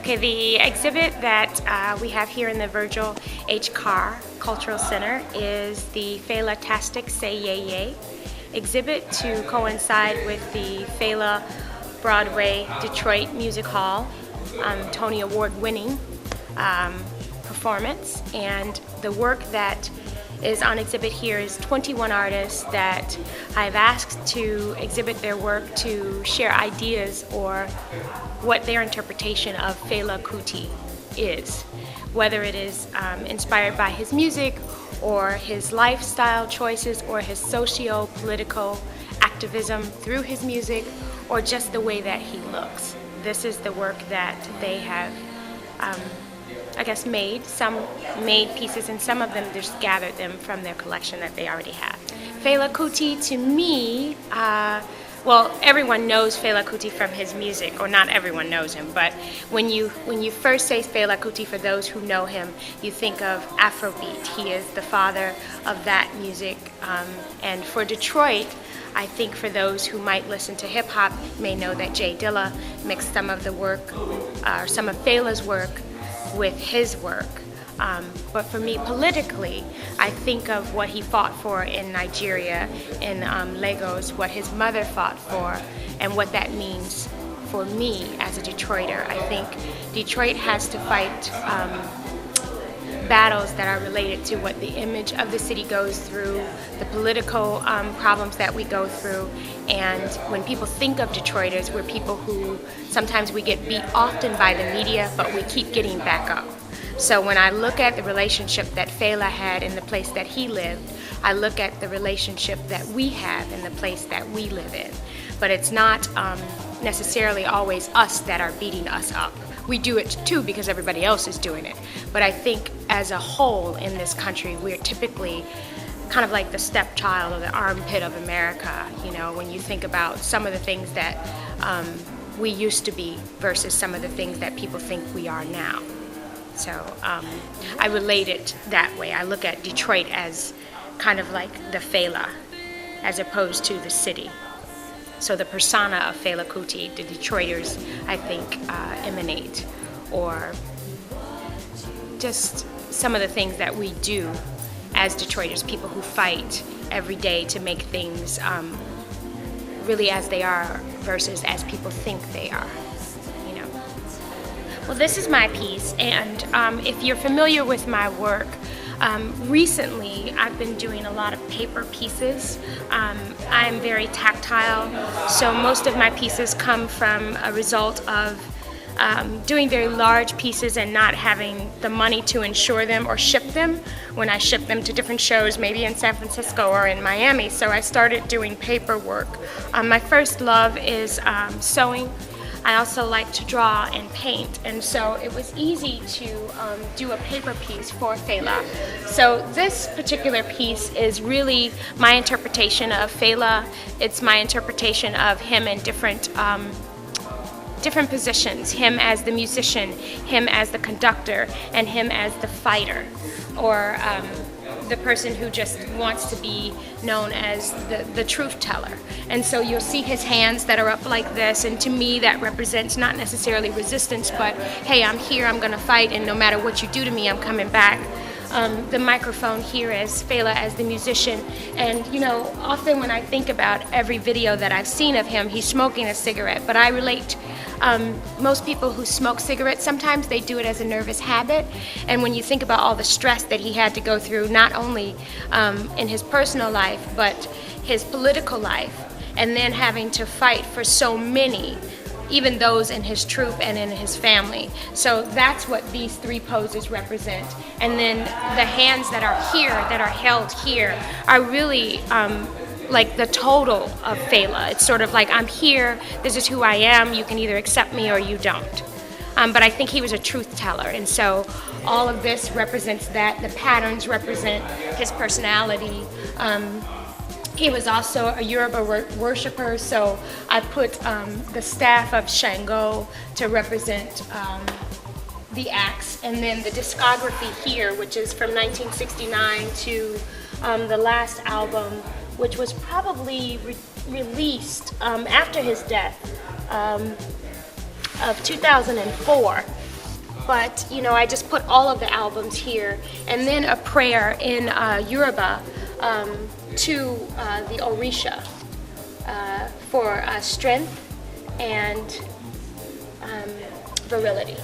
Okay, the exhibit that we have here in the Virgil H. Carr Cultural Center is the Fela-tastic Say Yay Yay exhibit to coincide with the Fela Broadway Detroit Music Hall Tony Award winning performance. And the work that is on exhibit here is 21 artists that I've asked to exhibit their work to share ideas or what their interpretation of Fela Kuti is, whether it is inspired by his music or his lifestyle choices or his socio-political activism through his music or just the way that he looks. This is the work that they have made. Some made pieces and some of them just gathered them from their collection that they already have. Fela Kuti to me, well, everyone knows Fela Kuti from his music, or not everyone knows him, but when you first say Fela Kuti, for those who know him, you think of Afrobeat. He is the father of that music. And for Detroit, I think for those who might listen to hip hop may know that Jay Dilla mixed some of the work, some of Fela's work with his work. But for me, politically, I think of what he fought for in Nigeria, in Lagos, what his mother fought for, and what that means for me as a Detroiter. I think Detroit has to fight battles that are related to what the image of the city goes through, the political problems that we go through. And when people think of Detroiters, we're people who sometimes we get beat often by the media, but we keep getting back up. So when I look at the relationship that Fela had in the place that he lived, I look at the relationship that we have in the place that we live in. But it's not necessarily always us that are beating us up. We do it too because everybody else is doing it. But I think as a whole in this country, we're typically kind of like the stepchild or the armpit of America, you know, when you think about some of the things that we used to be versus some of the things that people think we are now. So I relate it that way. I look at Detroit as kind of like the Fela as opposed to the city. So the persona of Fela Kuti, the Detroiters, I think, emanate, or just some of the things that we do as Detroiters, people who fight every day to make things really as they are versus as people think they are. Well, this is my piece, and if you're familiar with my work, recently I've been doing a lot of paper pieces. I'm very tactile, so most of my pieces come from a result of doing very large pieces and not having the money to insure them or ship them when I ship them to different shows, maybe in San Francisco or in Miami. So I started doing paper work. My first love is sewing. I also like to draw and paint, and so it was easy to do a paper piece for Fela. So this particular piece is really my interpretation of Fela. It's my interpretation of him in different positions, him as the musician, him as the conductor, and him as the fighter, or the person who just wants to be known as the truth teller. And so you'll see his hands that are up like this, and to me that represents not necessarily resistance, but hey, I'm here, I'm gonna fight, and no matter what you do to me, I'm coming back. The microphone here as Fela as the musician, and you know, often when I think about every video that I've seen of him, he's smoking a cigarette, but I relate. Most people who smoke cigarettes, sometimes they do it as a nervous habit, and when you think about all the stress that he had to go through, not only in his personal life, but his political life, and then having to fight for so many even those in his troupe and in his family. So that's what these three poses represent. And then the hands that are here, that are held here, are really like the total of Fela. It's sort of like, I'm here, this is who I am, you can either accept me or you don't. But I think he was a truth teller, and so all of this represents that. The patterns represent his personality. He was also a Yoruba worshiper, so I put the staff of Shango to represent the axe, and then the discography here, which is from 1969 to the last album, which was probably released after his death. Of 2004, but I just put all of the albums here, and then a prayer in Yoruba to the Orisha for strength and virility.